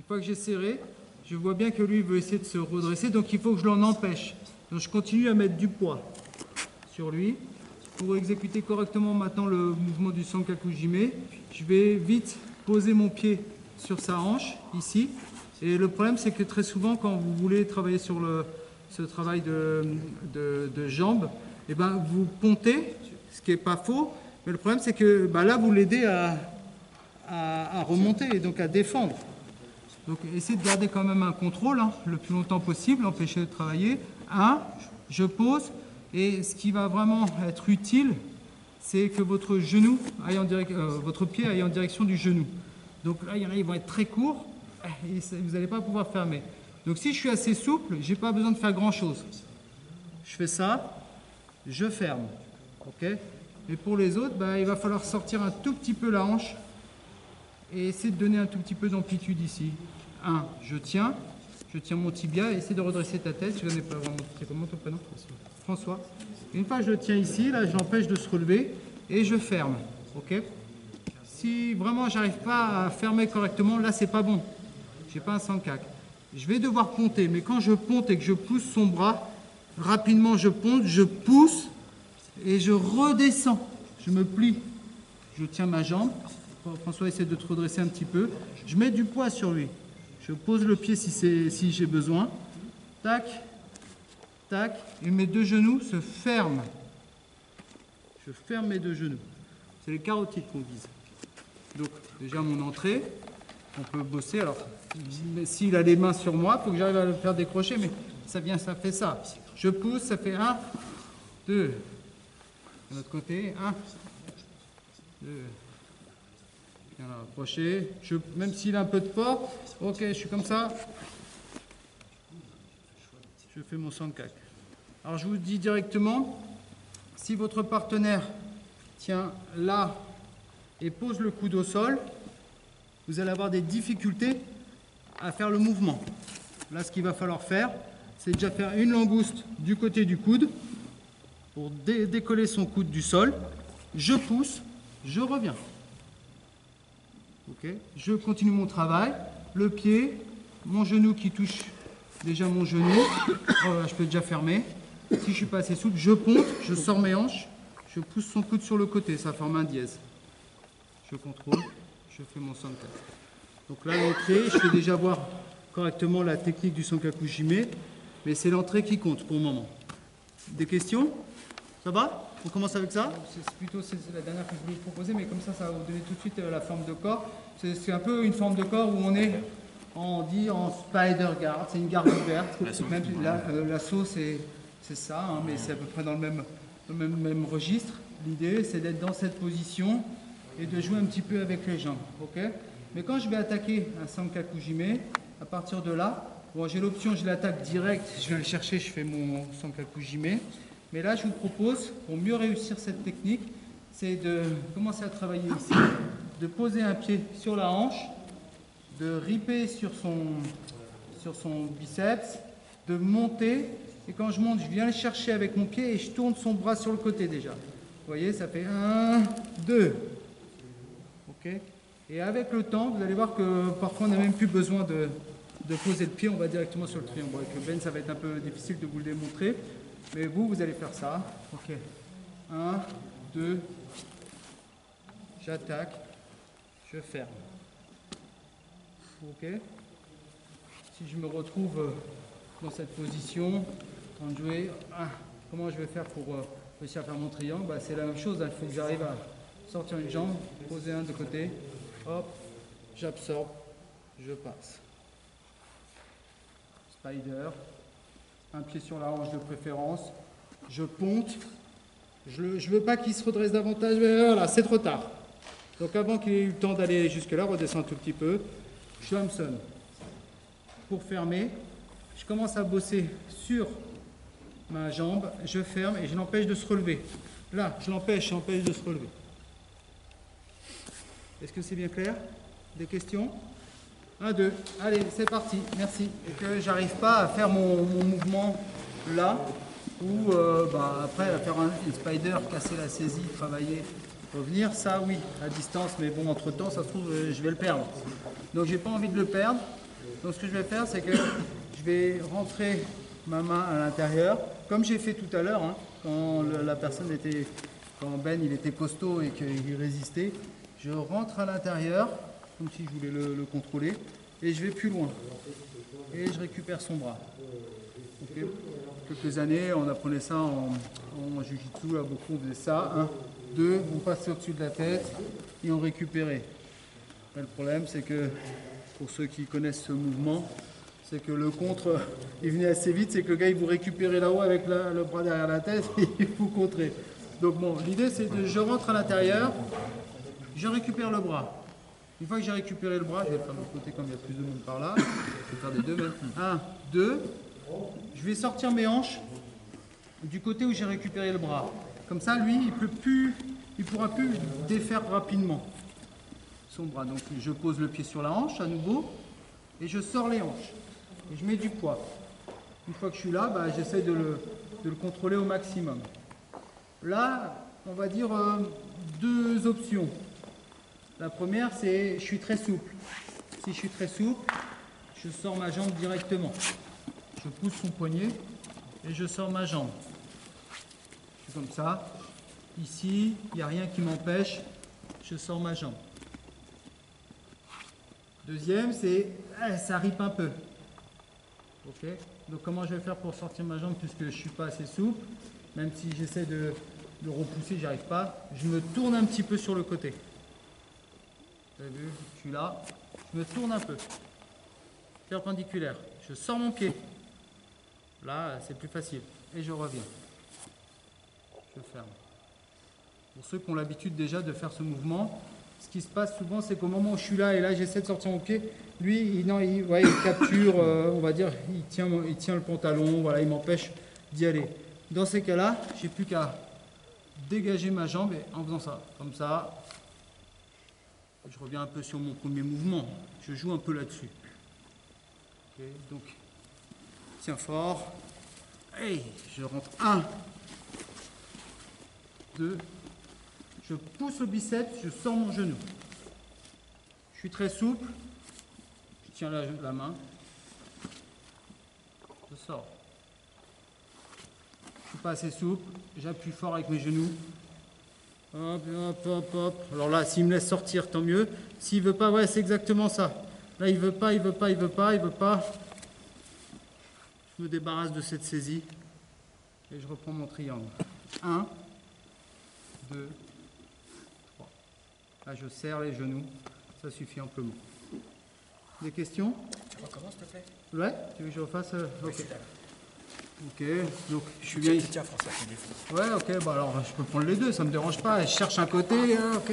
Une fois que j'ai serré, je vois bien que lui veut essayer de se redresser, donc il faut que je l'en empêche. Donc je continue à mettre du poids sur lui. Pour exécuter correctement maintenant le mouvement du Sankakujime, je vais vite poser mon pied sur sa hanche, ici. Et le problème, c'est que très souvent, quand vous voulez travailler sur ce travail de jambes, eh ben, vous pontez, ce qui n'est pas faux, mais le problème, c'est que là, vous l'aidez à remonter et donc à défendre. Donc, essayez de garder quand même un contrôle le plus longtemps possible, empêcher de travailler. Je pose. Et ce qui va vraiment être utile, c'est que votre genou aille votre pied aille en direction du genou. Donc là, il y en a, ils vont être très courts et vous n'allez pas pouvoir fermer. Donc si je suis assez souple, je n'ai pas besoin de faire grand-chose. Je fais ça, je ferme. Okay. Et pour les autres, il va falloir sortir un tout petit peu la hanche et essayer de donner un tout petit peu d'amplitude ici. Je tiens mon tibia et essaie de redresser ta tête. Je ne connais pas vraiment. C'est comment ton prénom ? François. Une fois que je le tiens ici, là, je l'empêche de se relever et je ferme. Okay. Si vraiment j'arrive pas à fermer correctement, là, c'est pas bon. J'ai pas un sankak. Je vais devoir ponter, mais quand je ponte et que je pousse son bras, rapidement je ponte, je pousse et je redescends. Je me plie. Je tiens ma jambe. François essaie de te redresser un petit peu. Je mets du poids sur lui. Je pose le pied si j'ai besoin. Tac. Tac, et mes deux genoux se ferment. Je ferme mes deux genoux. C'est les carotides qu'on vise. Donc, déjà mon entrée, on peut bosser. Alors, s'il a les mains sur moi, il faut que j'arrive à le faire décrocher, mais ça fait ça. Je pousse, ça fait 1, 2. De l'autre côté, 1, 2. Viens là, approcher. Même s'il a un peu de poids, ok, je suis comme ça. Je fais mon sankak. Alors je vous dis directement, si votre partenaire tient là et pose le coude au sol, vous allez avoir des difficultés à faire le mouvement. Là, ce qu'il va falloir faire, c'est déjà faire une langouste du côté du coude pour décoller son coude du sol. Je pousse, je reviens. Okay. Je continue mon travail, le pied, mon genou qui touche déjà mon genou, je peux déjà fermer. Si je ne suis pas assez souple, je ponte, je sors mes hanches, je pousse son coude sur le côté, ça forme un dièse. Je contrôle, je fais mon sankak. Donc là, l'entrée, je fais déjà voir correctement la technique du Sankakujime, mais c'est l'entrée qui compte pour le moment. Des questions? Ça va? On commence avec ça? C'est la dernière que je voulais vous proposer, mais comme ça va vous donner tout de suite la forme de corps. C'est un peu une forme de corps où on dit en spider guard, c'est une garde ouverte. L'assaut, c'est ça, mais c'est à peu près dans le même registre. L'idée, c'est d'être dans cette position et de jouer un petit peu avec les jambes. Okay. Mais quand je vais attaquer un Sankakujime, à partir de là, j'ai l'option, je l'attaque direct, je vais le chercher, je fais mon Sankakujime. Mais là, je vous propose, pour mieux réussir cette technique, c'est de commencer à travailler ici, de poser un pied sur la hanche, de ripper sur son biceps, de monter, et quand je monte, je viens le chercher avec mon pied et je tourne son bras sur le côté déjà. Vous voyez, ça fait 1, 2. Okay. Et avec le temps, vous allez voir que parfois on n'a même plus besoin de poser le pied, on va directement sur le triangle. Bon, avec le Ben, ça va être un peu difficile de vous le démontrer, mais vous allez faire ça. Ok. 1, 2, j'attaque, je ferme. Ok. Si je me retrouve dans cette position, en train de jouer, comment je vais faire pour réussir à faire mon triangle? C'est la même chose, il faut que j'arrive à sortir une jambe, poser un de côté, hop, j'absorbe, je passe. Spider, un pied sur la hanche de préférence, je ponte, je ne veux pas qu'il se redresse davantage, mais voilà, c'est trop tard. Donc avant qu'il ait eu le temps d'aller jusque-là, redescends un tout petit peu, Schlamson. Pour fermer, je commence à bosser sur ma jambe, je ferme et je l'empêche de se relever. Là, je l'empêche de se relever. Est-ce que c'est bien clair? Des questions? 1, 2, allez, c'est parti, merci. Et que j'arrive pas à faire mon mouvement là, ou après à faire une spider, casser la saisie, travailler, revenir, ça oui, à distance, mais bon, entre temps, ça se trouve, je vais le perdre. Donc j'ai pas envie de le perdre, Donc ce que je vais faire, c'est que je vais rentrer ma main à l'intérieur, comme j'ai fait tout à l'heure, hein, quand la personne était, quand Ben il était costaud et qu'il résistait. Je rentre à l'intérieur, comme si je voulais le contrôler, et je vais plus loin. Et je récupère son bras. Okay. Quelques années, on apprenait ça en jiu-jitsu, là, beaucoup on faisait ça. 1, 2, on passait au-dessus de la tête et on récupérait. Mais le problème, c'est que, pour ceux qui connaissent ce mouvement, c'est que le contre, il venait assez vite, c'est que le gars, il vous récupérait là-haut avec le bras derrière la tête et il vous contrait. Donc bon, l'idée, c'est que je rentre à l'intérieur, je récupère le bras. Une fois que j'ai récupéré le bras, je vais le faire de l'autre côté comme il y a plus de monde par là. Je vais faire des deux même. 1, 2. Je vais sortir mes hanches du côté où j'ai récupéré le bras. Comme ça, lui, il pourra plus défaire rapidement son bras. Donc je pose le pied sur la hanche à nouveau et je sors les hanches. Et je mets du poids. Une fois que je suis là, j'essaie de le contrôler au maximum. Là, on va dire 2 options. La première, c'est je suis très souple. Si je suis très souple, je sors ma jambe directement. Je pousse son poignet et je sors ma jambe. Je suis comme ça. Ici, il n'y a rien qui m'empêche. Je sors ma jambe. Deuxième, c'est ça ripe un peu. Ok. Donc comment je vais faire pour sortir ma jambe puisque je ne suis pas assez souple. Même si j'essaie de repousser, j'y arrive pas. Je me tourne un petit peu sur le côté. Vous avez vu, je suis là. Je me tourne un peu. Perpendiculaire. Je sors mon pied. Là, c'est plus facile. Et je reviens. Je ferme. Pour ceux qui ont l'habitude déjà de faire ce mouvement, ce qui se passe souvent, c'est qu'au moment où je suis là et là, j'essaie de sortir mon pied, lui, il capture, on va dire, il tient le pantalon, voilà, il m'empêche d'y aller. Dans ces cas-là, j'ai plus qu'à dégager ma jambe et en faisant ça, comme ça, je reviens un peu sur mon premier mouvement. Je joue un peu là-dessus. Okay, donc, tiens fort. Hey, je rentre 1, 2. Je pousse le biceps, je sors mon genou. Je suis très souple. Je tiens la main. Je sors. Je ne suis pas assez souple. J'appuie fort avec mes genoux. Hop, hop, hop, hop. Alors là, s'il me laisse sortir, tant mieux. S'il ne veut pas, ouais, c'est exactement ça. Là, il ne veut pas. Je me débarrasse de cette saisie. Et je reprends mon triangle. 1, 2, 3. Là, je serre les genoux. Ça suffit amplement. Des questions? Tu recommences, s'il te plaît? Ouais, tu veux que je refasse Oui, ok. Ok, donc je suis bien ici. Tiens, François, tu défonces. Ouais, ok, alors je peux prendre les deux, ça me dérange pas. Je cherche un côté, ok.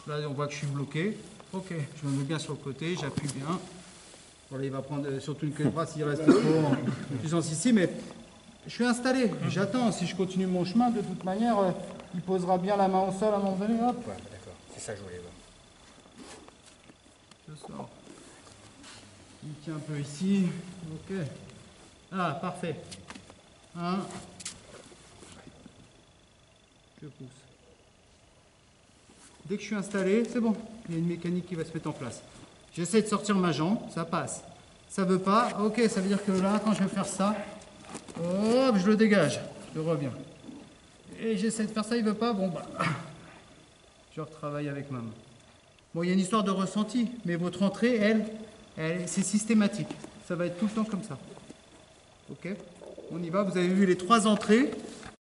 Là, on voit que je suis bloqué. Ok, je me mets bien sur le côté, j'appuie bien. Voilà, il va prendre surtout une clé de bras s'il reste trop en puissance ici, mais je suis installé, j'attends. Si je continue mon chemin, de toute manière, il posera bien la main au sol à un moment donné. Hop. Ouais, d'accord, c'est ça que je voulais voir. Je sors. Il tient un peu ici. Ok. Ah, parfait. 1. Je pousse. Dès que je suis installé, c'est bon. Il y a une mécanique qui va se mettre en place. J'essaie de sortir ma jambe, ça passe. Ça veut pas, ok, ça veut dire que là, quand je vais faire ça, hop, je le dégage. Je reviens. Et j'essaie de faire ça, il veut pas, bon bah, je retravaille avec ma main. Bon, il y a une histoire de ressenti, mais votre entrée, elle c'est systématique. Ça va être tout le temps comme ça. Ok? On y va, vous avez vu les 3 entrées.